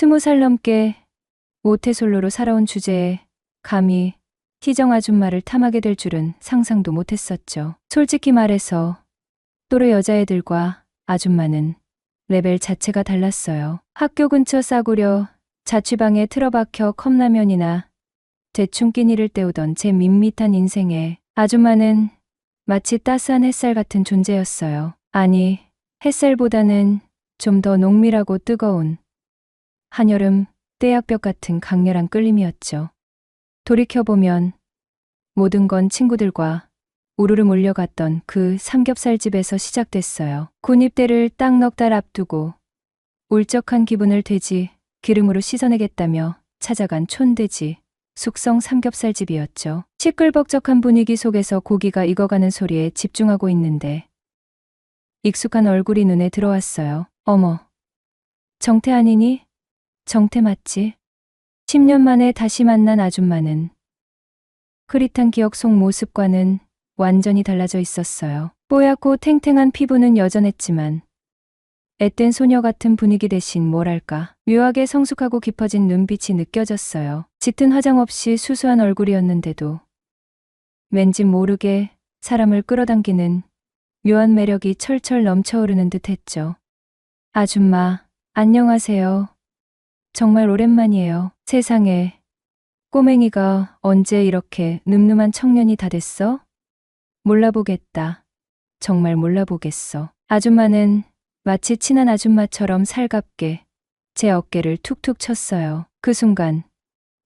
20살 넘게 모태솔로로 살아온 주제에 감히 희정 아줌마를 탐하게 될 줄은 상상도 못했었죠. 솔직히 말해서 또래 여자애들과 아줌마는 레벨 자체가 달랐어요. 학교 근처 싸구려 자취방에 틀어박혀 컵라면이나 대충 끼니를 때우던 제 밋밋한 인생에 아줌마는 마치 따스한 햇살 같은 존재였어요. 아니, 햇살보다는 좀 더 농밀하고 뜨거운 한여름 떼약볕 같은 강렬한 끌림이었죠. 돌이켜보면 모든 건 친구들과 우르르 몰려갔던 그 삼겹살집에서 시작됐어요. 군입대를 딱 넉 달 앞두고 울적한 기분을 돼지 기름으로 씻어내겠다며 찾아간 촌돼지 숙성 삼겹살집이었죠. 시끌벅적한 분위기 속에서 고기가 익어가는 소리에 집중하고 있는데 익숙한 얼굴이 눈에 들어왔어요. 어머, 정태 아니니? 정태 맞지? 10년 만에 다시 만난 아줌마는 흐릿한 기억 속 모습과는 완전히 달라져 있었어요. 뽀얗고 탱탱한 피부는 여전했지만 앳된 소녀 같은 분위기 대신 뭐랄까 묘하게 성숙하고 깊어진 눈빛이 느껴졌어요. 짙은 화장 없이 수수한 얼굴이었는데도 왠지 모르게 사람을 끌어당기는 묘한 매력이 철철 넘쳐오르는 듯 했죠. 아줌마, 안녕하세요. 정말 오랜만이에요. 세상에, 꼬맹이가 언제 이렇게 늠름한 청년이 다 됐어? 몰라보겠다. 정말 몰라보겠어. 아줌마는 마치 친한 아줌마처럼 살갑게 제 어깨를 툭툭 쳤어요. 그 순간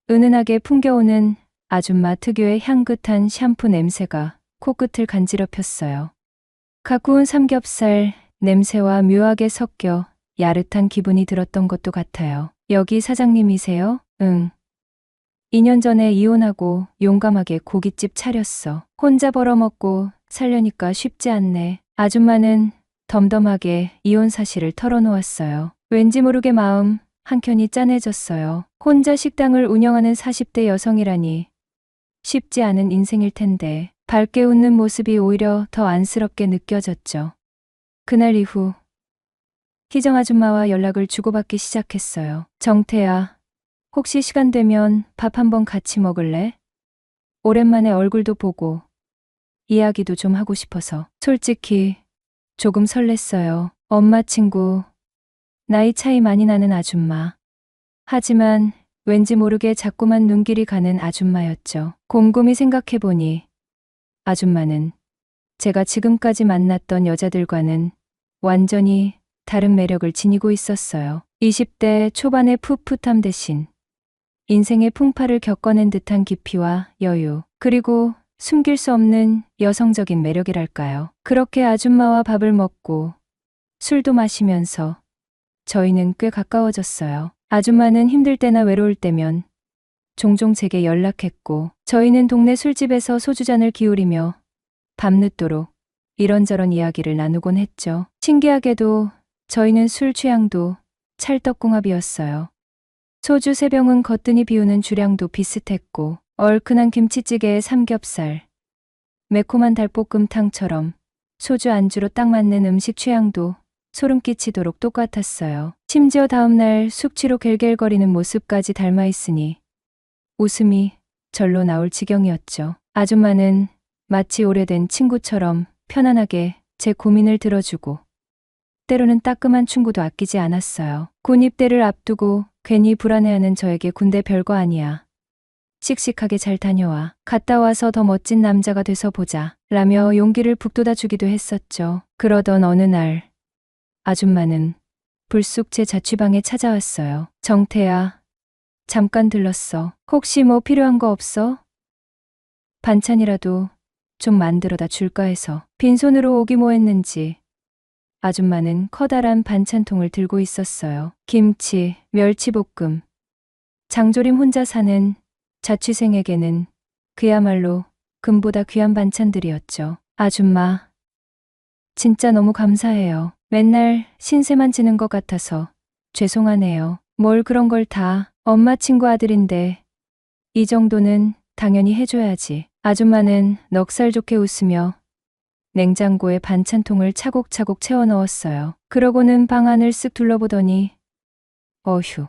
은은하게 풍겨오는 아줌마 특유의 향긋한 샴푸 냄새가 코끝을 간지럽혔어요. 갓 구운 삼겹살 냄새와 묘하게 섞여 야릇한 기분이 들었던 것도 같아요. 여기 사장님이세요? 응. 2년 전에 이혼하고 용감하게 고깃집 차렸어. 혼자 벌어먹고 살려니까 쉽지 않네. 아줌마는 덤덤하게 이혼 사실을 털어놓았어요. 왠지 모르게 마음 한켠이 짠해졌어요. 혼자 식당을 운영하는 40대 여성이라니 쉽지 않은 인생일 텐데 밝게 웃는 모습이 오히려 더 안쓰럽게 느껴졌죠. 그날 이후 희정 아줌마와 연락을 주고받기 시작했어요. 정태야, 혹시 시간 되면 밥 한번 같이 먹을래? 오랜만에 얼굴도 보고 이야기도 좀 하고 싶어서. 솔직히 조금 설렜어요. 엄마 친구, 나이 차이 많이 나는 아줌마. 하지만 왠지 모르게 자꾸만 눈길이 가는 아줌마였죠. 곰곰이 생각해보니 아줌마는 제가 지금까지 만났던 여자들과는 완전히 다른 매력을 지니고 있었어요. 20대 초반의 풋풋함 대신 인생의 풍파를 겪어낸 듯한 깊이와 여유, 그리고 숨길 수 없는 여성적인 매력이랄까요. 그렇게 아줌마와 밥을 먹고 술도 마시면서 저희는 꽤 가까워졌어요. 아줌마는 힘들 때나 외로울 때면 종종 제게 연락했고 저희는 동네 술집에서 소주잔을 기울이며 밤늦도록 이런저런 이야기를 나누곤 했죠. 신기하게도 저희는 술 취향도 찰떡궁합이었어요. 소주 3병은 거뜬히 비우는 주량도 비슷했고 얼큰한 김치찌개에 삼겹살, 매콤한 달볶음탕처럼 소주 안주로 딱 맞는 음식 취향도 소름 끼치도록 똑같았어요. 심지어 다음날 숙취로 갤갤거리는 모습까지 닮아있으니 웃음이 절로 나올 지경이었죠. 아줌마는 마치 오래된 친구처럼 편안하게 제 고민을 들어주고 때로는 따끔한 충고도 아끼지 않았어요. 군 입대를 앞두고 괜히 불안해하는 저에게 군대 별거 아니야. 씩씩하게 잘 다녀와. 갔다 와서 더 멋진 남자가 돼서 보자. 라며 용기를 북돋아 주기도 했었죠. 그러던 어느 날 아줌마는 불쑥 제 자취방에 찾아왔어요. 정태야, 잠깐 들렀어. 혹시 뭐 필요한 거 없어? 반찬이라도 좀 만들어다 줄까 해서. 빈손으로 오기 뭐했는지 아줌마는 커다란 반찬통을 들고 있었어요. 김치, 멸치볶음. 장조림 혼자 사는 자취생에게는 그야말로 금보다 귀한 반찬들이었죠. 아줌마, 진짜 너무 감사해요. 맨날 신세만 지는 것 같아서 죄송하네요. 뭘 그런 걸 다, 엄마 친구 아들인데 이 정도는 당연히 해줘야지. 아줌마는 넉살 좋게 웃으며 냉장고에 반찬통을 차곡차곡 채워 넣었어요. 그러고는 방 안을 쓱 둘러보더니 어휴,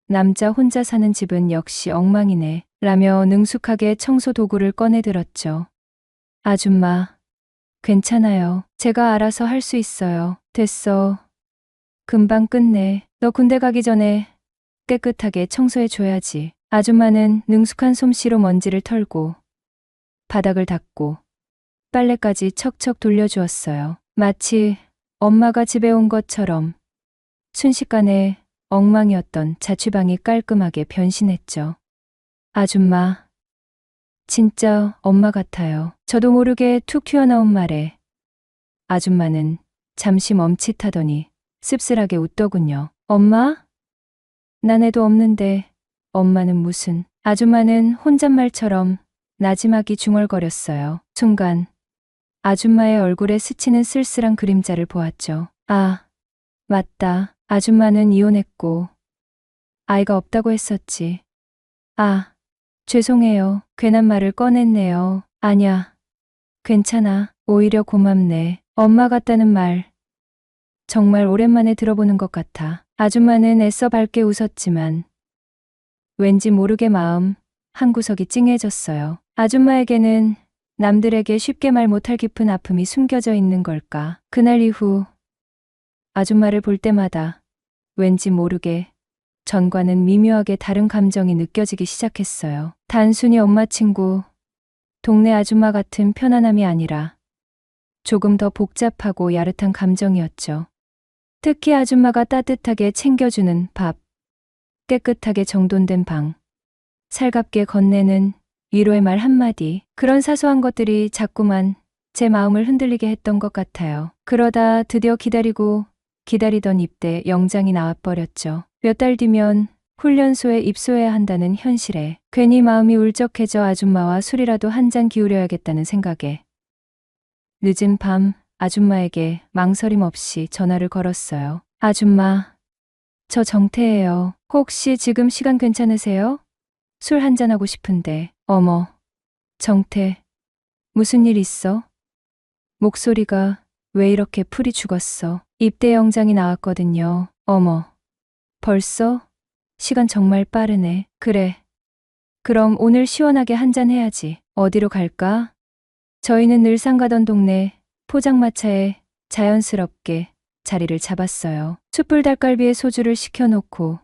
남자 혼자 사는 집은 역시 엉망이네. 라며 능숙하게 청소 도구를 꺼내 들었죠. 아줌마, 괜찮아요. 제가 알아서 할 수 있어요. 됐어. 금방 끝내. 너 군대 가기 전에 깨끗하게 청소해 줘야지. 아줌마는 능숙한 솜씨로 먼지를 털고 바닥을 닦고 빨래까지 척척 돌려주었어요. 마치 엄마가 집에 온 것처럼 순식간에 엉망이었던 자취방이 깔끔하게 변신했죠. 아줌마, 진짜 엄마 같아요. 저도 모르게 툭 튀어나온 말에 아줌마는 잠시 멈칫하더니 씁쓸하게 웃더군요. 엄마? 난 애도 없는데 엄마는 무슨. 아줌마는 혼잣말처럼 나지막이 중얼거렸어요. 순간 아줌마의 얼굴에 스치는 쓸쓸한 그림자를 보았죠. 아, 맞다. 아줌마는 이혼했고 아이가 없다고 했었지. 아, 죄송해요. 괜한 말을 꺼냈네요. 아냐, 괜찮아. 오히려 고맙네. 엄마 같다는 말 정말 오랜만에 들어보는 것 같아. 아줌마는 애써 밝게 웃었지만 왠지 모르게 마음 한구석이 찡해졌어요. 아줌마에게는 남들에게 쉽게 말 못할 깊은 아픔이 숨겨져 있는 걸까. 그날 이후 아줌마를 볼 때마다 왠지 모르게 전과는 미묘하게 다른 감정이 느껴지기 시작했어요. 단순히 엄마 친구, 동네 아줌마 같은 편안함이 아니라 조금 더 복잡하고 야릇한 감정이었죠. 특히 아줌마가 따뜻하게 챙겨주는 밥, 깨끗하게 정돈된 방, 살갑게 건네는 위로의 말 한마디, 그런 사소한 것들이 자꾸만 제 마음을 흔들리게 했던 것 같아요. 그러다 드디어 기다리던 입대 영장이 나와버렸죠. 몇 달 뒤면 훈련소에 입소해야 한다는 현실에 괜히 마음이 울적해져 아줌마와 술이라도 한 잔 기울여야겠다는 생각에 늦은 밤 아줌마에게 망설임 없이 전화를 걸었어요. 아줌마, 저 정태예요. 혹시 지금 시간 괜찮으세요? 술 한잔하고 싶은데. 어머, 정태, 무슨 일 있어? 목소리가 왜 이렇게 풀이 죽었어? 입대 영장이 나왔거든요. 어머, 벌써? 시간 정말 빠르네. 그래. 그럼 오늘 시원하게 한잔 해야지. 어디로 갈까? 저희는 늘상 가던 동네 포장마차에 자연스럽게 자리를 잡았어요. 숯불 닭갈비에 소주를 시켜놓고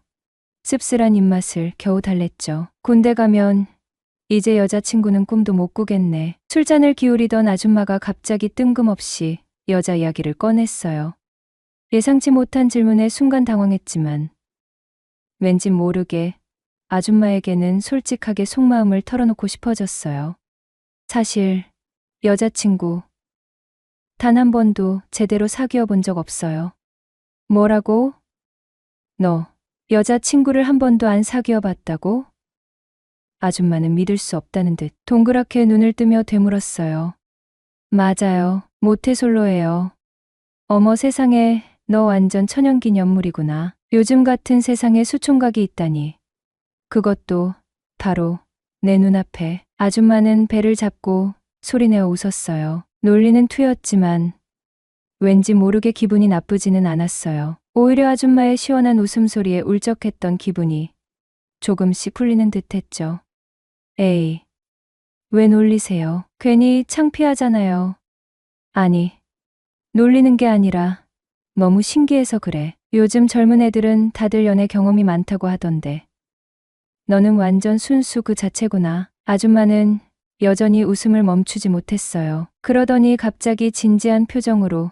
씁쓸한 입맛을 겨우 달랬죠. 군대 가면 이제 여자친구는 꿈도 못 꾸겠네. 술잔을 기울이던 아줌마가 갑자기 뜬금없이 여자 이야기를 꺼냈어요. 예상치 못한 질문에 순간 당황했지만 왠지 모르게 아줌마에게는 솔직하게 속마음을 털어놓고 싶어졌어요. 사실 여자친구 단 한 번도 제대로 사귀어 본 적 없어요. 뭐라고? 너 여자친구를 한 번도 안 사귀어 봤다고? 아줌마는 믿을 수 없다는 듯 동그랗게 눈을 뜨며 되물었어요. 맞아요. 모태솔로예요. 어머 세상에, 너 완전 천연기념물이구나. 요즘 같은 세상에 수총각이 있다니. 그것도 바로 내 눈앞에. 아줌마는 배를 잡고 소리내어 웃었어요. 놀리는 투였지만 왠지 모르게 기분이 나쁘지는 않았어요. 오히려 아줌마의 시원한 웃음소리에 울적했던 기분이 조금씩 풀리는 듯했죠. 에이, 왜 놀리세요? 괜히 창피하잖아요. 아니, 놀리는 게 아니라 너무 신기해서 그래. 요즘 젊은 애들은 다들 연애 경험이 많다고 하던데 너는 완전 순수 그 자체구나. 아줌마는 여전히 웃음을 멈추지 못했어요. 그러더니 갑자기 진지한 표정으로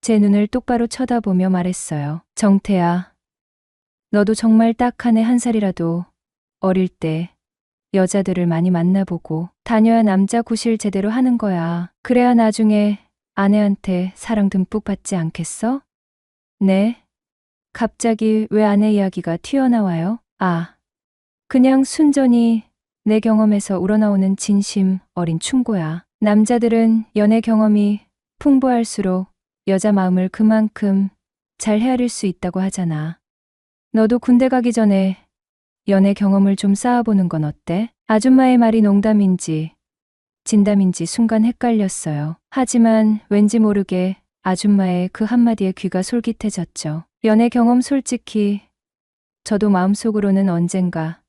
제 눈을 똑바로 쳐다보며 말했어요. 정태야, 너도 정말 딱 한 해 한 살이라도 어릴 때 여자들을 많이 만나보고 다녀야 남자 구실 제대로 하는 거야. 그래야 나중에 아내한테 사랑 듬뿍 받지 않겠어? 네? 갑자기 왜 아내 이야기가 튀어나와요? 아, 그냥 순전히 내 경험에서 우러나오는 진심 어린 충고야. 남자들은 연애 경험이 풍부할수록 여자 마음을 그만큼 잘 헤아릴 수 있다고 하잖아. 너도 군대 가기 전에 연애 경험을 좀 쌓아보는 건 어때? 아줌마의 말이 농담인지 진담인지 순간 헷갈렸어요. 하지만 왠지 모르게 아줌마의 그 한마디에 귀가 솔깃해졌죠. 연애 경험 솔직히 저도 마음속으로는 언젠가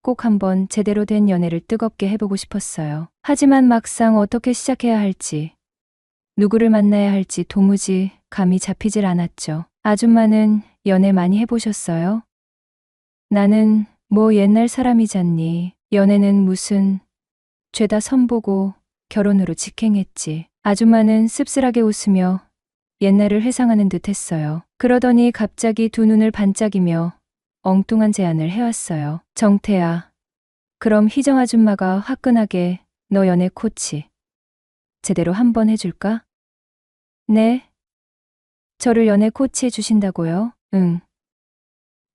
꼭 한번 제대로 된 연애를 뜨겁게 해보고 싶었어요. 하지만 막상 어떻게 시작해야 할지, 누구를 만나야 할지 도무지 감이 잡히질 않았죠. 아줌마는 연애 많이 해보셨어요? 나는 뭐 옛날 사람이잖니. 연애는 무슨 죄다 선보고 결혼으로 직행했지. 아줌마는 씁쓸하게 웃으며 옛날을 회상하는 듯 했어요. 그러더니 갑자기 두 눈을 반짝이며 엉뚱한 제안을 해왔어요. 정태야, 그럼 희정 아줌마가 화끈하게 너 연애 코치 제대로 한번 해줄까? 네? 저를 연애 코치해 주신다고요? 응.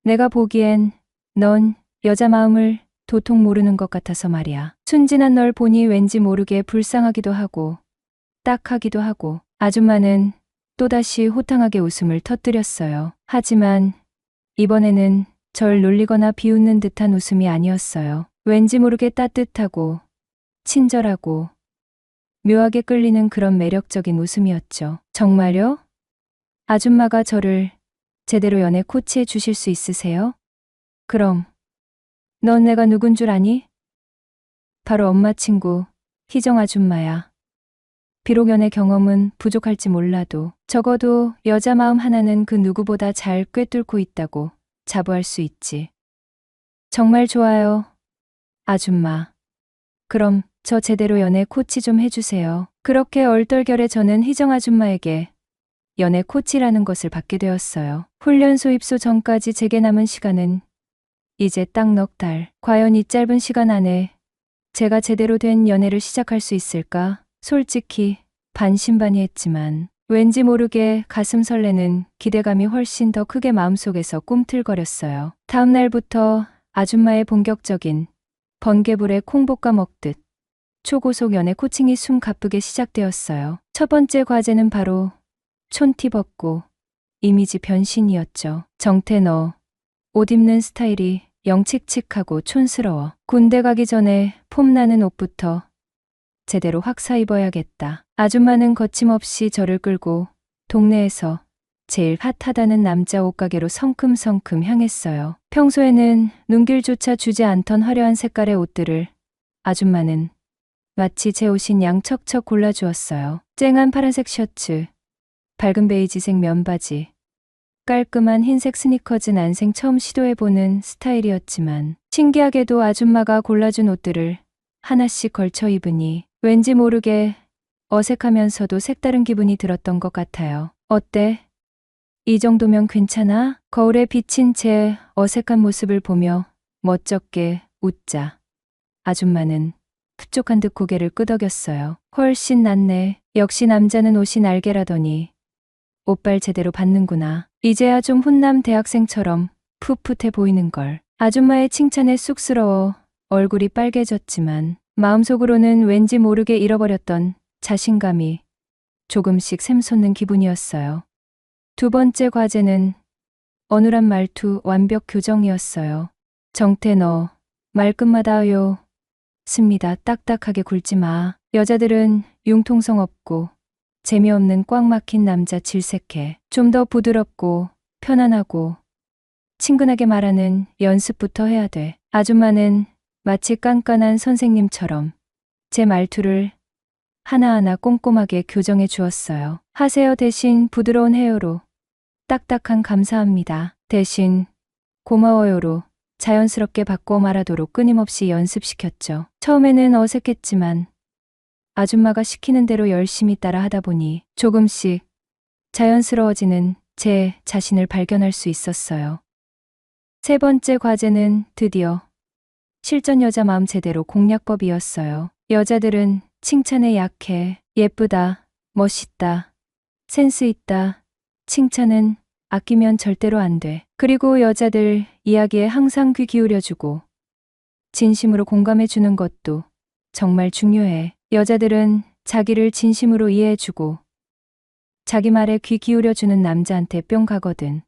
내가 보기엔 넌 여자 마음을 도통 모르는 것 같아서 말이야. 순진한 널 보니 왠지 모르게 불쌍하기도 하고 딱하기도 하고. 아줌마는 또다시 호탕하게 웃음을 터뜨렸어요. 하지만 이번에는 절 놀리거나 비웃는 듯한 웃음이 아니었어요. 왠지 모르게 따뜻하고 친절하고 묘하게 끌리는 그런 매력적인 웃음이었죠. 정말요? 아줌마가 저를 제대로 연애 코치해 주실 수 있으세요? 그럼 넌 내가 누군 줄 아니? 바로 엄마 친구 희정 아줌마야. 비록 연애 경험은 부족할지 몰라도 적어도 여자 마음 하나는 그 누구보다 잘 꿰뚫고 있다고 자부할 수 있지. 정말 좋아요, 아줌마. 그럼 저 제대로 연애 코치 좀 해주세요. 그렇게 얼떨결에 저는 희정 아줌마에게 연애 코치라는 것을 받게 되었어요. 훈련소 입소 전까지 제게 남은 시간은 이제 딱 넉 달. 과연 이 짧은 시간 안에 제가 제대로 된 연애를 시작할 수 있을까? 솔직히 반신반의했지만 왠지 모르게 가슴 설레는 기대감이 훨씬 더 크게 마음속에서 꿈틀거렸어요. 다음 날부터 아줌마의 본격적인 번개불에 콩볶아 먹듯 초고속 연애 코칭이 숨 가쁘게 시작되었어요. 첫 번째 과제는 바로 촌티 벗고 이미지 변신이었죠. 정태, 너 옷 입는 스타일이 영 칙칙하고 촌스러워. 군대 가기 전에 폼나는 옷부터 제대로 확 사 입어야겠다. 아줌마는 거침없이 저를 끌고 동네에서 제일 핫하다는 남자 옷가게로 성큼성큼 향했어요. 평소에는 눈길조차 주지 않던 화려한 색깔의 옷들을 아줌마는 마치 제 옷인 양 척척 골라주었어요. 쨍한 파란색 셔츠, 밝은 베이지색 면바지, 깔끔한 흰색 스니커즈. 난생 처음 시도해보는 스타일이었지만 신기하게도 아줌마가 골라준 옷들을 하나씩 걸쳐 입으니 왠지 모르게 어색하면서도 색다른 기분이 들었던 것 같아요. 어때? 이 정도면 괜찮아? 거울에 비친 제 어색한 모습을 보며 멋쩍게 웃자 아줌마는 흡족한 듯 고개를 끄덕였어요. 훨씬 낫네. 역시 남자는 옷이 날개라더니 옷발 제대로 받는구나. 이제야 좀 훈남 대학생처럼 풋풋해 보이는걸. 아줌마의 칭찬에 쑥스러워 얼굴이 빨개졌지만 마음속으로는 왠지 모르게 잃어버렸던 자신감이 조금씩 샘솟는 기분이었어요. 두 번째 과제는 어눌한 말투 완벽 교정이었어요. 정태, 너 말끝마다 습니다. 딱딱하게 굴지 마. 여자들은 융통성 없고 재미없는 꽉 막힌 남자 질색해. 좀 더 부드럽고 편안하고 친근하게 말하는 연습부터 해야 돼. 아줌마는 마치 깐깐한 선생님처럼 제 말투를 하나하나 꼼꼼하게 교정해 주었어요. 하세요 대신 부드러운 해요로, 딱딱한 감사합니다 대신 고마워요로 자연스럽게 바꿔 말하도록 끊임없이 연습시켰죠. 처음에는 어색했지만 아줌마가 시키는 대로 열심히 따라 하다 보니 조금씩 자연스러워지는 제 자신을 발견할 수 있었어요. 세 번째 과제는 드디어 실전 여자 마음 제대로 공략법이었어요. 여자들은 칭찬에 약해. 예쁘다, 멋있다, 센스 있다. 칭찬은 아끼면 절대로 안 돼. 그리고 여자들 이야기에 항상 귀 기울여주고 진심으로 공감해주는 것도 정말 중요해. 여자들은 자기를 진심으로 이해해주고 자기 말에 귀 기울여주는 남자한테 뿅 가거든.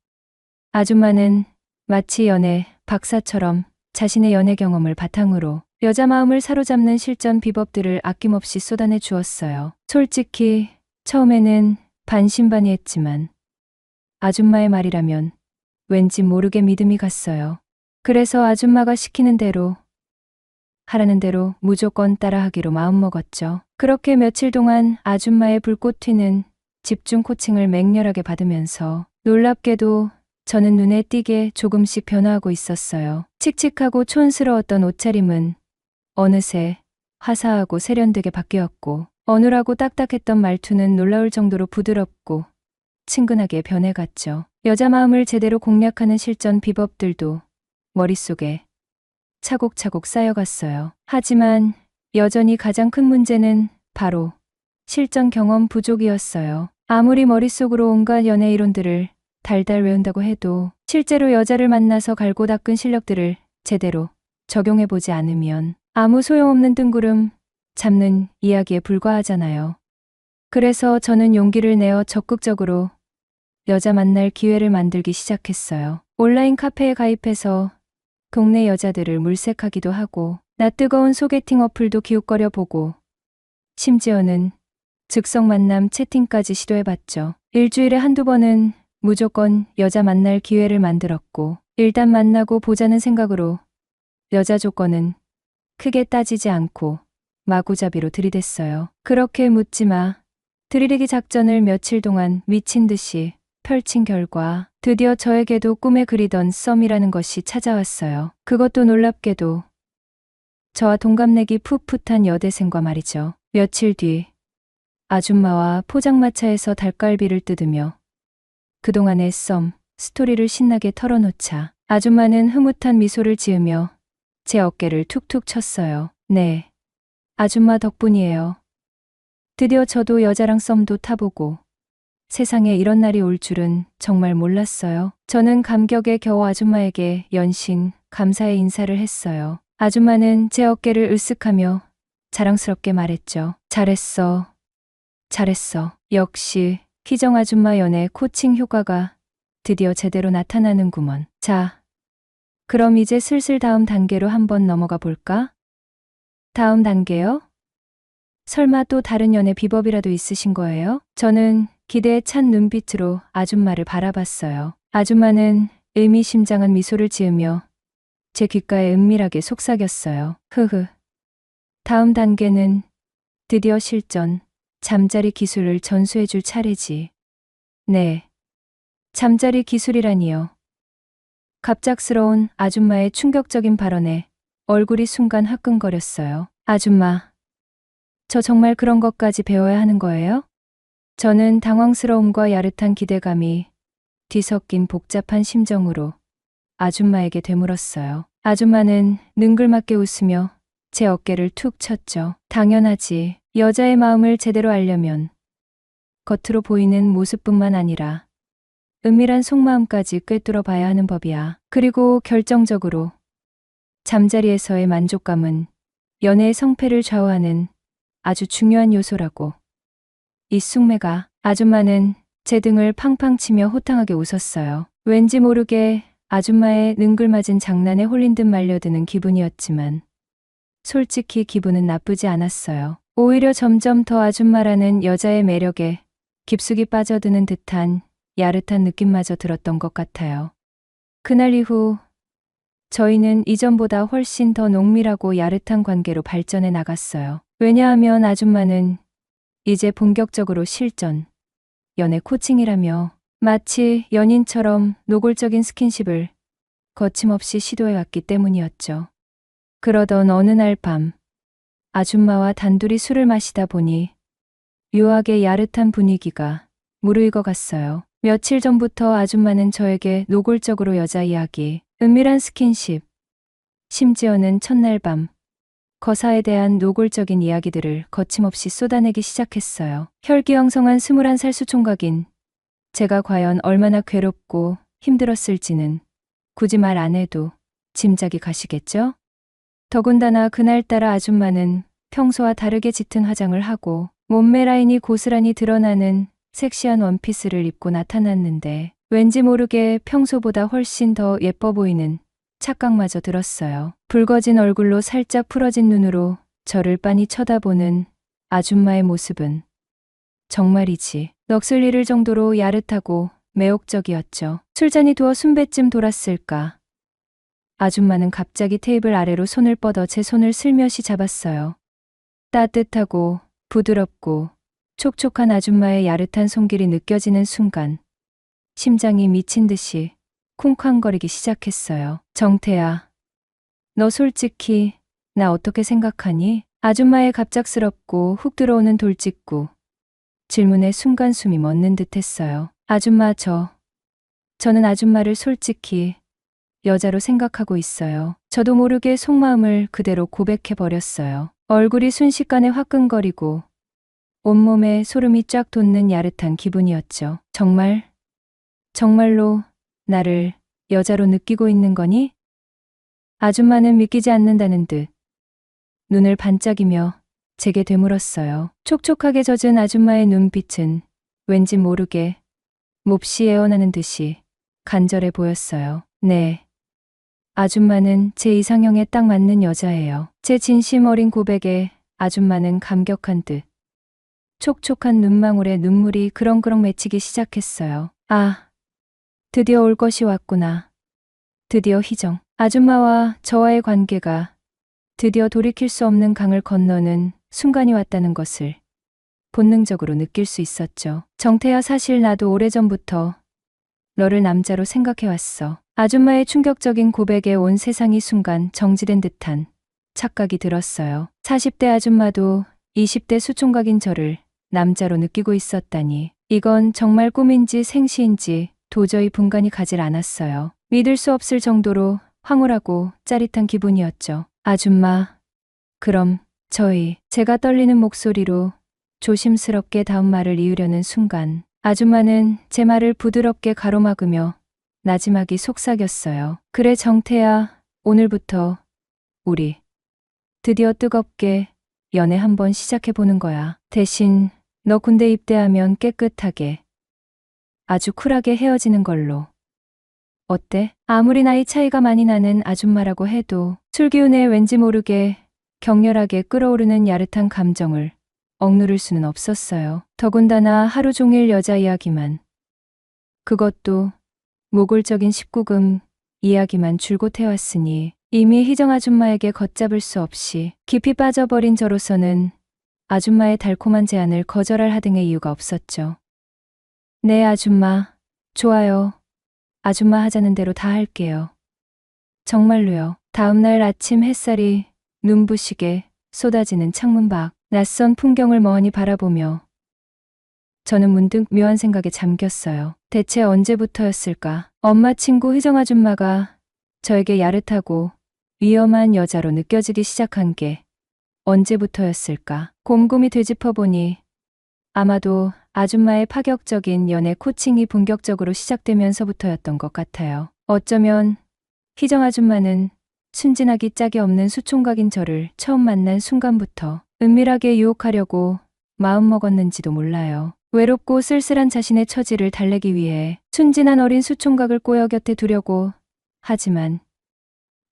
아줌마는 마치 연애 박사처럼 자신의 연애 경험을 바탕으로 여자 마음을 사로잡는 실전 비법들을 아낌없이 쏟아내 주었어요. 솔직히 처음에는 반신반의했지만 아줌마의 말이라면 왠지 모르게 믿음이 갔어요. 그래서 아줌마가 시키는 대로, 하라는 대로 무조건 따라하기로 마음먹었죠. 그렇게 며칠 동안 아줌마의 불꽃 튀는 집중 코칭을 맹렬하게 받으면서 놀랍게도 저는 눈에 띄게 조금씩 변화하고 있었어요. 칙칙하고 촌스러웠던 옷차림은 어느새 화사하고 세련되게 바뀌었고, 어눌하고 딱딱했던 말투는 놀라울 정도로 부드럽고 친근하게 변해갔죠. 여자 마음을 제대로 공략하는 실전 비법들도 머릿속에 차곡차곡 쌓여갔어요. 하지만 여전히 가장 큰 문제는 바로 실전 경험 부족이었어요. 아무리 머릿속으로 온갖 연애 이론들을 달달 외운다고 해도 실제로 여자를 만나서 갈고 닦은 실력들을 제대로 적용해보지 않으면 아무 소용없는 뜬구름 잡는 이야기에 불과하잖아요. 그래서 저는 용기를 내어 적극적으로 여자 만날 기회를 만들기 시작했어요. 온라인 카페에 가입해서 동네 여자들을 물색하기도 하고, 낯뜨거운 소개팅 어플도 기웃거려 보고, 심지어는 즉석 만남 채팅까지 시도해봤죠. 일주일에 한두 번은 무조건 여자 만날 기회를 만들었고, 일단 만나고 보자는 생각으로 여자 조건은 크게 따지지 않고 마구잡이로 들이댔어요. 그렇게 묻지마 들이대기 작전을 며칠 동안 미친 듯이 펼친 결과 드디어 저에게도 꿈에 그리던 썸이라는 것이 찾아왔어요. 그것도 놀랍게도 저와 동갑내기 풋풋한 여대생과 말이죠. 며칠 뒤 아줌마와 포장마차에서 닭갈비를 뜯으며 그동안의 썸 스토리를 신나게 털어놓자 아줌마는 흐뭇한 미소를 지으며 제 어깨를 툭툭 쳤어요. 네, 아줌마 덕분이에요. 드디어 저도 여자랑 썸도 타보고 세상에 이런 날이 올 줄은 정말 몰랐어요. 저는 감격에 겨워 아줌마에게 연신 감사의 인사를 했어요. 아줌마는 제 어깨를 으쓱하며 자랑스럽게 말했죠. 잘했어. 잘했어. 역시 희정 아줌마 연애 코칭 효과가 드디어 제대로 나타나는구먼. 자, 그럼 이제 슬슬 다음 단계로 한번 넘어가 볼까? 다음 단계요? 설마 또 다른 연애 비법이라도 있으신 거예요? 저는 기대에 찬 눈빛으로 아줌마를 바라봤어요. 아줌마는 의미심장한 미소를 지으며 제 귓가에 은밀하게 속삭였어요. 흐흐. 다음 단계는 드디어 실전, 잠자리 기술을 전수해줄 차례지. 네. 잠자리 기술이라니요. 갑작스러운 아줌마의 충격적인 발언에 얼굴이 순간 화끈거렸어요. 아줌마, 저 정말 그런 것까지 배워야 하는 거예요? 저는 당황스러움과 야릇한 기대감이 뒤섞인 복잡한 심정으로 아줌마에게 되물었어요. 아줌마는 능글맞게 웃으며 제 어깨를 툭 쳤죠. 당연하지. 여자의 마음을 제대로 알려면 겉으로 보이는 모습뿐만 아니라 은밀한 속마음까지 꿰뚫어 봐야 하는 법이야. 그리고 결정적으로 잠자리에서의 만족감은 연애의 성패를 좌우하는 아주 중요한 요소라고. 이 쑥매가. 아줌마는 제 등을 팡팡 치며 호탕하게 웃었어요. 왠지 모르게 아줌마의 능글맞은 장난에 홀린 듯 말려드는 기분이었지만 솔직히 기분은 나쁘지 않았어요. 오히려 점점 더 아줌마라는 여자의 매력에 깊숙이 빠져드는 듯한 야릇한 느낌마저 들었던 것 같아요. 그날 이후 저희는 이전보다 훨씬 더 농밀하고 야릇한 관계로 발전해 나갔어요. 왜냐하면 아줌마는 이제 본격적으로 실전, 연애 코칭이라며 마치 연인처럼 노골적인 스킨십을 거침없이 시도해왔기 때문이었죠. 그러던 어느 날 밤, 아줌마와 단둘이 술을 마시다 보니 묘하게 야릇한 분위기가 무르익어갔어요. 며칠 전부터 아줌마는 저에게 노골적으로 여자 이야기, 은밀한 스킨십, 심지어는 첫날 밤 거사에 대한 노골적인 이야기들을 거침없이 쏟아내기 시작했어요. 혈기왕성한 21살 수총각인 제가 과연 얼마나 괴롭고 힘들었을지는 굳이 말 안 해도 짐작이 가시겠죠? 더군다나 그날따라 아줌마는 평소와 다르게 짙은 화장을 하고 몸매 라인이 고스란히 드러나는 섹시한 원피스를 입고 나타났는데 왠지 모르게 평소보다 훨씬 더 예뻐 보이는 착각마저 들었어요. 붉어진 얼굴로 살짝 풀어진 눈으로 저를 빤히 쳐다보는 아줌마의 모습은 정말이지 넋을 잃을 정도로 야릇하고 매혹적이었죠. 술잔이 두어 순배쯤 돌았을까. 아줌마는 갑자기 테이블 아래로 손을 뻗어 제 손을 슬며시 잡았어요. 따뜻하고 부드럽고 촉촉한 아줌마의 야릇한 손길이 느껴지는 순간 심장이 미친 듯이 쿵쾅거리기 시작했어요. 정태야, 너 솔직히 나 어떻게 생각하니? 아줌마의 갑작스럽고 훅 들어오는 돌직구. 질문에 순간 숨이 멎는 듯 했어요. 아줌마 저는 아줌마를 솔직히 여자로 생각하고 있어요. 저도 모르게 속마음을 그대로 고백해 버렸어요. 얼굴이 순식간에 화끈거리고 온몸에 소름이 쫙 돋는 야릇한 기분이었죠. 정말로 나를 여자로 느끼고 있는 거니? 아줌마는 믿기지 않는다는 듯 눈을 반짝이며 제게 되물었어요. 촉촉하게 젖은 아줌마의 눈빛은 왠지 모르게 몹시 애원하는 듯이 간절해 보였어요. 네. 아줌마는 제 이상형에 딱 맞는 여자예요. 제 진심 어린 고백에 아줌마는 감격한 듯 촉촉한 눈망울에 눈물이 그렁그렁 맺히기 시작했어요. 아, 드디어 올 것이 왔구나. 드디어 희정. 아줌마와 저와의 관계가 드디어 돌이킬 수 없는 강을 건너는 순간이 왔다는 것을 본능적으로 느낄 수 있었죠. 정태야, 사실 나도 오래전부터 너를 남자로 생각해왔어. 아줌마의 충격적인 고백에 온 세상이 순간 정지된 듯한 착각이 들었어요. 40대 아줌마도 20대 수총각인 저를 남자로 느끼고 있었다니. 이건 정말 꿈인지 생시인지 도저히 분간이 가질 않았어요. 믿을 수 없을 정도로 황홀하고 짜릿한 기분이었죠. 아줌마, 그럼 제가 떨리는 목소리로 조심스럽게 다음 말을 이으려는 순간 아줌마는 제 말을 부드럽게 가로막으며 나지막이 속삭였어요. 그래 정태야, 오늘부터 우리 드디어 뜨겁게 연애 한번 시작해보는 거야. 대신 너 군대 입대하면 깨끗하게 아주 쿨하게 헤어지는 걸로. 어때? 아무리 나이 차이가 많이 나는 아줌마라고 해도 술기운에 왠지 모르게 격렬하게 끓어오르는 야릇한 감정을 억누를 수는 없었어요. 더군다나 하루 종일 여자 이야기만. 그것도 모골적인 19금 이야기만 줄곧 해왔으니 이미 희정 아줌마에게 걷잡을 수 없이 깊이 빠져버린 저로서는 아줌마의 달콤한 제안을 거절할 하등의 이유가 없었죠. 네 아줌마, 좋아요. 아줌마 하자는 대로 다 할게요. 정말로요. 다음날 아침 햇살이 눈부시게 쏟아지는 창문 밖 낯선 풍경을 멍하니 바라보며 저는 문득 묘한 생각에 잠겼어요. 대체 언제부터였을까? 엄마 친구 희정 아줌마가 저에게 야릇하고 위험한 여자로 느껴지기 시작한 게 언제부터였을까? 곰곰이 되짚어보니 아마도 아줌마의 파격적인 연애 코칭이 본격적으로 시작되면서부터였던 것 같아요. 어쩌면 희정 아줌마는 순진하기 짝이 없는 수총각인 저를 처음 만난 순간부터 은밀하게 유혹하려고 마음먹었는지도 몰라요. 외롭고 쓸쓸한 자신의 처지를 달래기 위해 순진한 어린 수총각을 꼬여 곁에 두려고 하지만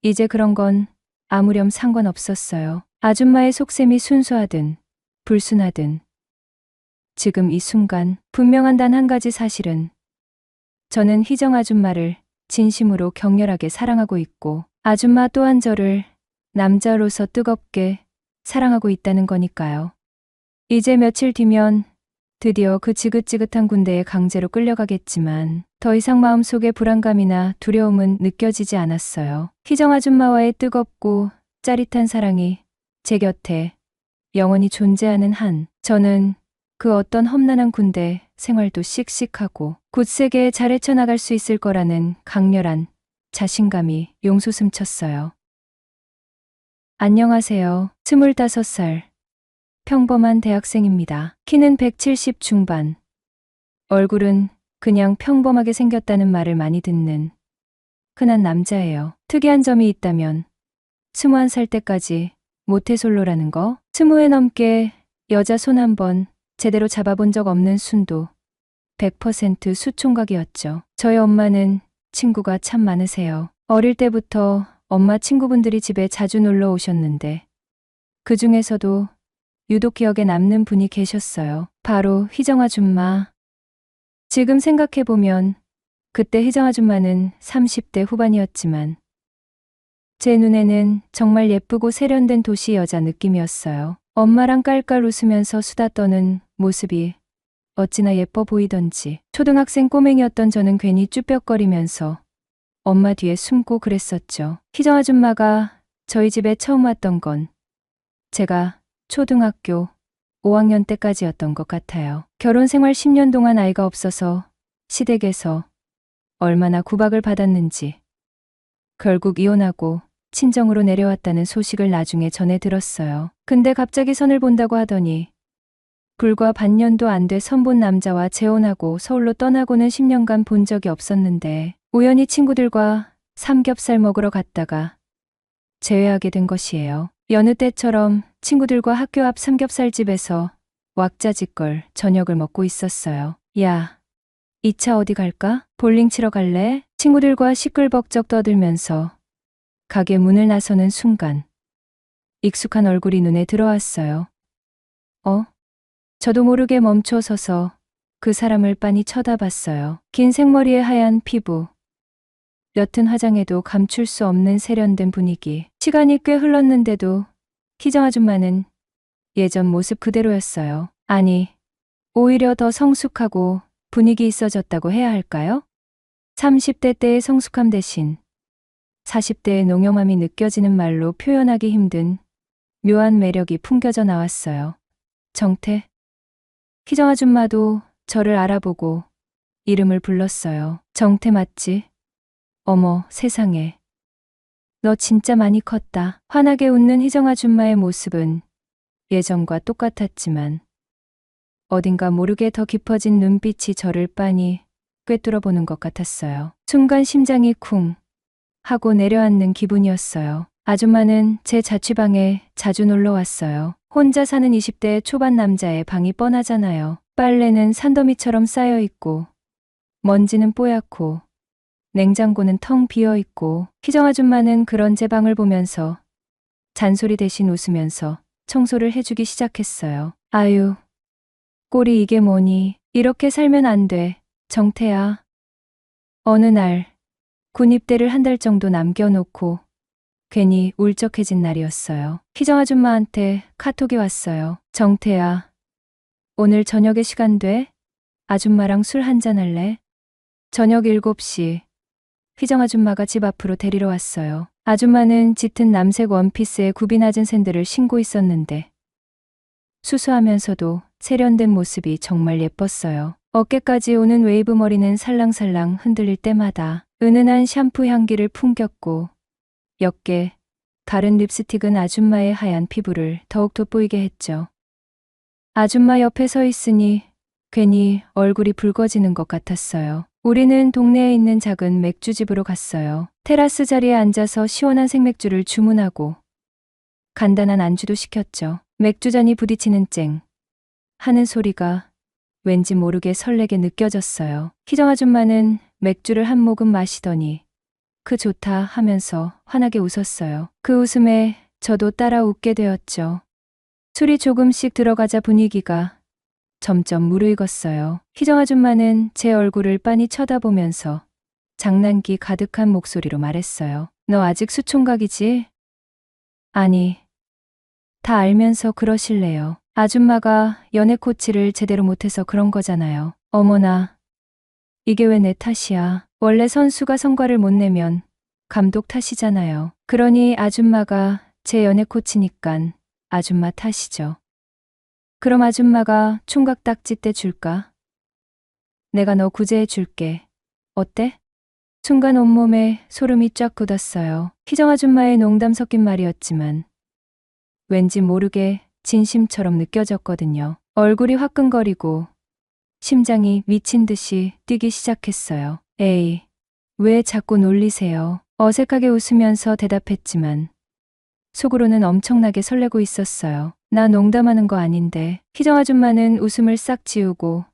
이제 그런 건 아무렴 상관없었어요. 아줌마의 속셈이 순수하든 불순하든 지금 이 순간 분명한 단 한 가지 사실은 저는 희정 아줌마를 진심으로 격렬하게 사랑하고 있고 아줌마 또한 저를 남자로서 뜨겁게 사랑하고 있다는 거니까요. 이제 며칠 뒤면 드디어 그 지긋지긋한 군대에 강제로 끌려가겠지만 더 이상 마음속에 불안감이나 두려움은 느껴지지 않았어요. 희정 아줌마와의 뜨겁고 짜릿한 사랑이 제 곁에 영원히 존재하는 한 저는 그 어떤 험난한 군대 생활도 씩씩하고 굳세게 잘 헤쳐나갈 수 있을 거라는 강렬한 자신감이 용솟음쳤어요. 안녕하세요. 25살 평범한 대학생입니다. 키는 170 중반. 얼굴은 그냥 평범하게 생겼다는 말을 많이 듣는 흔한 남자예요. 특이한 점이 있다면 21살 때까지 모태솔로라는 거. 20회 넘게 여자 손 한 번 제대로 잡아본 적 없는 순도 100% 수총각이었죠. 저희 엄마는 친구가 참 많으세요. 어릴 때부터 엄마 친구분들이 집에 자주 놀러 오셨는데 그 중에서도 유독 기억에 남는 분이 계셨어요. 바로 희정 아줌마. 지금 생각해보면 그때 희정 아줌마는 30대 후반이었지만 제 눈에는 정말 예쁘고 세련된 도시 여자 느낌이었어요. 엄마랑 깔깔 웃으면서 수다 떠는 모습이 어찌나 예뻐 보이던지 초등학생 꼬맹이였던 저는 괜히 쭈뼛거리면서 엄마 뒤에 숨고 그랬었죠. 희정 아줌마가 저희 집에 처음 왔던 건 제가 초등학교 5학년 때까지였던 것 같아요. 결혼 생활 10년 동안 아이가 없어서 시댁에서 얼마나 구박을 받았는지 결국 이혼하고 친정으로 내려왔다는 소식을 나중에 전해 들었어요. 근데 갑자기 선을 본다고 하더니 불과 반년도 안 돼 선본 남자와 재혼하고 서울로 떠나고는 10년간 본 적이 없었는데 우연히 친구들과 삼겹살 먹으러 갔다가 재회하게 된 것이에요. 여느 때처럼 친구들과 학교 앞 삼겹살집에서 왁자지껄 저녁을 먹고 있었어요. 야, 2차 어디 갈까? 볼링 치러 갈래? 친구들과 시끌벅적 떠들면서 가게 문을 나서는 순간 익숙한 얼굴이 눈에 들어왔어요. 저도 모르게 멈춰 서서 그 사람을 빤히 쳐다봤어요. 긴 생머리에 하얀 피부, 옅은 화장에도 감출 수 없는 세련된 분위기. 시간이 꽤 흘렀는데도 희정 아줌마는 예전 모습 그대로였어요. 아니, 오히려 더 성숙하고 분위기 있어졌다고 해야 할까요? 30대 때의 성숙함 대신 40대의 농염함이 느껴지는 말로 표현하기 힘든 묘한 매력이 풍겨져 나왔어요. 정태. 희정 아줌마도 저를 알아보고 이름을 불렀어요. 정태 맞지? 어머, 세상에. 너 진짜 많이 컸다. 환하게 웃는 희정 아줌마의 모습은 예전과 똑같았지만 어딘가 모르게 더 깊어진 눈빛이 저를 빤히 꿰뚫어 보는 것 같았어요. 순간 심장이 쿵 하고 내려앉는 기분이었어요. 아줌마는 제 자취방에 자주 놀러 왔어요. 혼자 사는 20대 초반 남자의 방이 뻔하잖아요. 빨래는 산더미처럼 쌓여 있고 먼지는 뽀얗고 냉장고는 텅 비어 있고 희정 아줌마는 그런 제 방을 보면서 잔소리 대신 웃으면서 청소를 해주기 시작했어요. 아유, 꼴이 이게 뭐니? 이렇게 살면 안 돼. 정태야. 어느 날 군입대를 한 달 정도 남겨놓고 괜히 울적해진 날이었어요. 희정 아줌마한테 카톡이 왔어요. 정태야, 오늘 저녁에 시간 돼? 아줌마랑 술 한잔 할래? 저녁 7시. 희정 아줌마가 집 앞으로 데리러 왔어요. 아줌마는 짙은 남색 원피스에 굽이 낮은 샌들을 신고 있었는데 수수하면서도 세련된 모습이 정말 예뻤어요. 어깨까지 오는 웨이브 머리는 살랑살랑 흔들릴 때마다 은은한 샴푸 향기를 풍겼고 옅게 바른 립스틱은 아줌마의 하얀 피부를 더욱 돋보이게 했죠. 아줌마 옆에 서 있으니 괜히 얼굴이 붉어지는 것 같았어요. 우리는 동네에 있는 작은 맥주집으로 갔어요. 테라스 자리에 앉아서 시원한 생맥주를 주문하고 간단한 안주도 시켰죠. 맥주잔이 부딪히는 쨍 하는 소리가 왠지 모르게 설레게 느껴졌어요. 희정 아줌마는 맥주를 한 모금 마시더니 그 좋다 하면서 환하게 웃었어요. 그 웃음에 저도 따라 웃게 되었죠. 술이 조금씩 들어가자 분위기가 점점 무르익었어요. 희정 아줌마는 제 얼굴을 빤히 쳐다보면서 장난기 가득한 목소리로 말했어요. 너 아직 수총각이지? 아니, 다 알면서 그러실래요. 아줌마가 연애 코치를 제대로 못해서 그런 거잖아요. 어머나, 이게 왜 내 탓이야. 원래 선수가 성과를 못 내면 감독 탓이잖아요. 그러니 아줌마가 제 연애 코치니깐 아줌마 탓이죠. 그럼 아줌마가 총각 딱지 떼 줄까? 내가 너 구제해 줄게. 어때? 순간 온몸에 소름이 쫙 돋았어요. 희정 아줌마의 농담 섞인 말이었지만 왠지 모르게 진심처럼 느껴졌거든요. 얼굴이 화끈거리고 심장이 미친 듯이 뛰기 시작했어요. 에이, 왜 자꾸 놀리세요? 어색하게 웃으면서 대답했지만 속으로는 엄청나게 설레고 있었어요. 나 농담하는 거 아닌데. 희정 아줌마는 웃음을 싹 지우고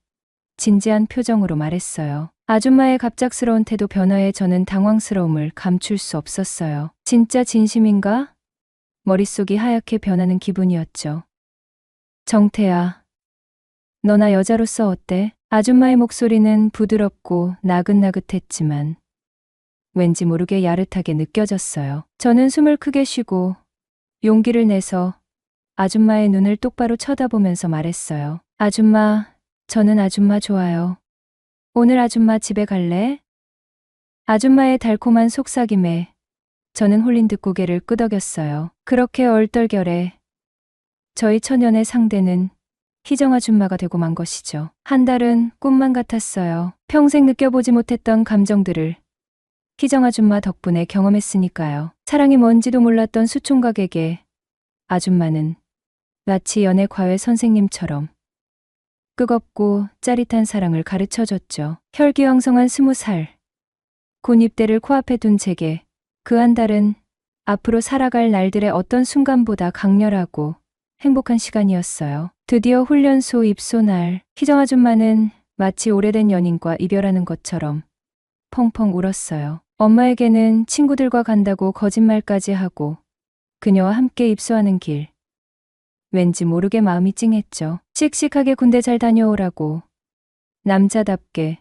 진지한 표정으로 말했어요. 아줌마의 갑작스러운 태도 변화에 저는 당황스러움을 감출 수 없었어요. 진짜 진심인가? 머릿속이 하얗게 변하는 기분이었죠. 정태야, 너나 여자로서 어때? 아줌마의 목소리는 부드럽고 나긋나긋했지만 왠지 모르게 야릇하게 느껴졌어요. 저는 숨을 크게 쉬고 용기를 내서 아줌마의 눈을 똑바로 쳐다보면서 말했어요. 아줌마, 저는 아줌마 좋아요. 오늘 아줌마 집에 갈래? 아줌마의 달콤한 속삭임에 저는 홀린 듯 고개를 끄덕였어요. 그렇게 얼떨결에 저희 처년의 상대는 희정 아줌마가 되고 만 것이죠. 한 달은 꿈만 같았어요. 평생 느껴보지 못했던 감정들을 희정 아줌마 덕분에 경험했으니까요. 사랑이 뭔지도 몰랐던 수총각에게 아줌마는 마치 연애 과외 선생님처럼 뜨겁고 짜릿한 사랑을 가르쳐줬죠. 혈기왕성한 20살. 곧 입대를 코앞에 둔 제게 그 한 달은 앞으로 살아갈 날들의 어떤 순간보다 강렬하고 행복한 시간이었어요. 드디어 훈련소 입소 날, 희정 아줌마는 마치 오래된 연인과 이별하는 것처럼 펑펑 울었어요. 엄마에게는 친구들과 간다고 거짓말까지 하고 그녀와 함께 입소하는 길. 왠지 모르게 마음이 찡했죠. 씩씩하게 군대 잘 다녀오라고, 남자답게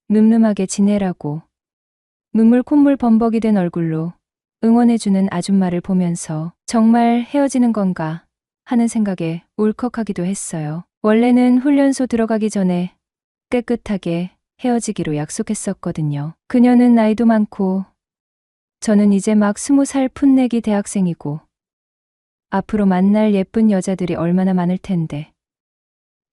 늠름하게 지내라고, 눈물 콧물 범벅이 된 얼굴로 응원해주는 아줌마를 보면서 정말 헤어지는 건가 하는 생각에 울컥하기도 했어요. 원래는 훈련소 들어가기 전에 깨끗하게 헤어지기로 약속했었거든요. 그녀는 나이도 많고 저는 이제 막 20살 풋내기 대학생이고 앞으로 만날 예쁜 여자들이 얼마나 많을 텐데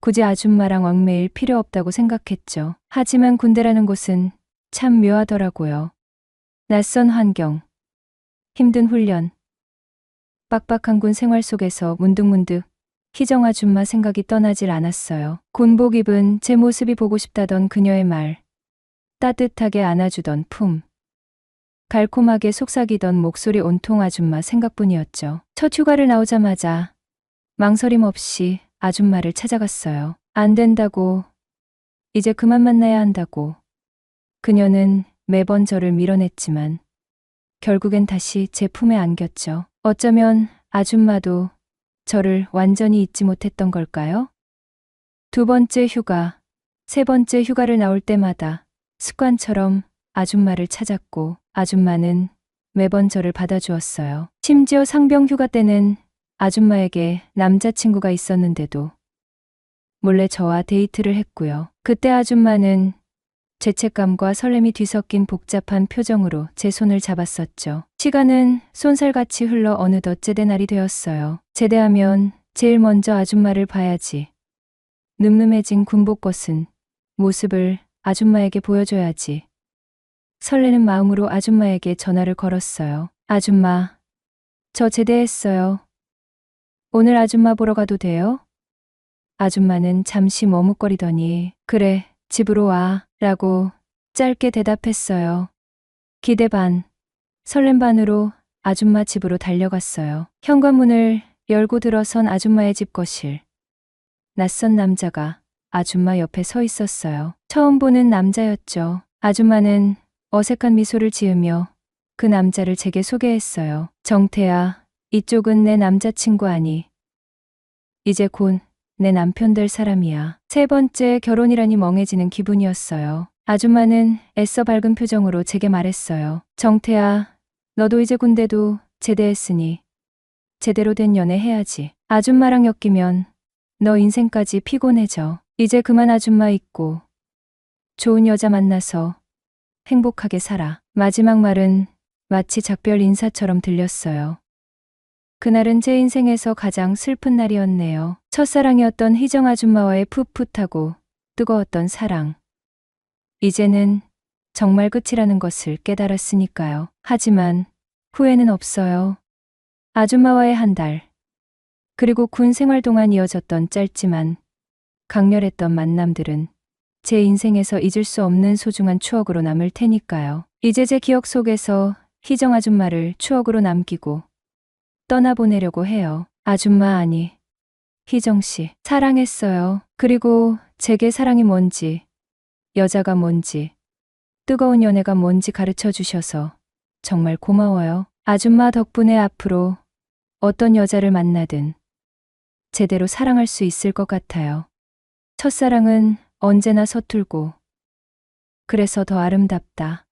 굳이 아줌마랑 얽매일 필요 없다고 생각했죠. 하지만 군대라는 곳은 참 묘하더라고요. 낯선 환경, 힘든 훈련, 빡빡한 군 생활 속에서 문득문득 희정 아줌마 생각이 떠나질 않았어요. 군복 입은 제 모습이 보고 싶다던 그녀의 말, 따뜻하게 안아주던 품, 달콤하게 속삭이던 목소리 온통 아줌마 생각뿐이었죠. 첫 휴가를 나오자마자 망설임 없이 아줌마를 찾아갔어요. 안 된다고, 이제 그만 만나야 한다고. 그녀는 매번 저를 밀어냈지만 결국엔 다시 제 품에 안겼죠. 어쩌면 아줌마도 저를 완전히 잊지 못했던 걸까요? 두 번째 휴가, 세 번째 휴가를 나올 때마다 습관처럼 아줌마를 찾았고 아줌마는 매번 저를 받아주었어요. 심지어 상병 휴가 때는 아줌마에게 남자친구가 있었는데도 몰래 저와 데이트를 했고요. 그때 아줌마는 죄책감과 설렘이 뒤섞인 복잡한 표정으로 제 손을 잡았었죠. 시간은 쏜살같이 흘러 어느덧 제대 날이 되었어요. 제대하면 제일 먼저 아줌마를 봐야지. 늠름해진 군복벗은 모습을 아줌마에게 보여줘야지. 설레는 마음으로 아줌마에게 전화를 걸었어요. 아줌마, 저 제대했어요. 오늘 아줌마 보러 가도 돼요? 아줌마는 잠시 머뭇거리더니 그래, 집으로 와 라고 짧게 대답했어요. 기대 반, 설렘 반으로 아줌마 집으로 달려갔어요. 현관문을 열고 들어선 아줌마의 집 거실. 낯선 남자가 아줌마 옆에 서 있었어요. 처음 보는 남자였죠. 아줌마는 어색한 미소를 지으며 그 남자를 제게 소개했어요. 정태야, 이쪽은 내 남자친구 아니. 이제 곧 내 남편 될 사람이야. 세 번째 결혼이라니 멍해지는 기분이었어요. 아줌마는 애써 밝은 표정으로 제게 말했어요. 정태야, 너도 이제 군대도 제대했으니 제대로 된 연애 해야지. 아줌마랑 엮이면 너 인생까지 피곤해져. 이제 그만 아줌마 잊고 좋은 여자 만나서 행복하게 살아. 마지막 말은 마치 작별 인사처럼 들렸어요. 그날은 제 인생에서 가장 슬픈 날이었네요. 첫사랑이었던 희정 아줌마와의 풋풋하고 뜨거웠던 사랑. 이제는 정말 끝이라는 것을 깨달았으니까요. 하지만 후회는 없어요. 아줌마와의 한 달, 그리고 군 생활 동안 이어졌던 짧지만 강렬했던 만남들은 제 인생에서 잊을 수 없는 소중한 추억으로 남을 테니까요. 이제 제 기억 속에서 희정 아줌마를 추억으로 남기고 떠나보내려고 해요. 아줌마 아니, 희정 씨, 사랑했어요. 그리고 제게 사랑이 뭔지, 여자가 뭔지, 뜨거운 연애가 뭔지 가르쳐 주셔서 정말 고마워요. 아줌마 덕분에 앞으로 어떤 여자를 만나든 제대로 사랑할 수 있을 것 같아요. 첫사랑은 언제나 서툴고 그래서 더 아름답다.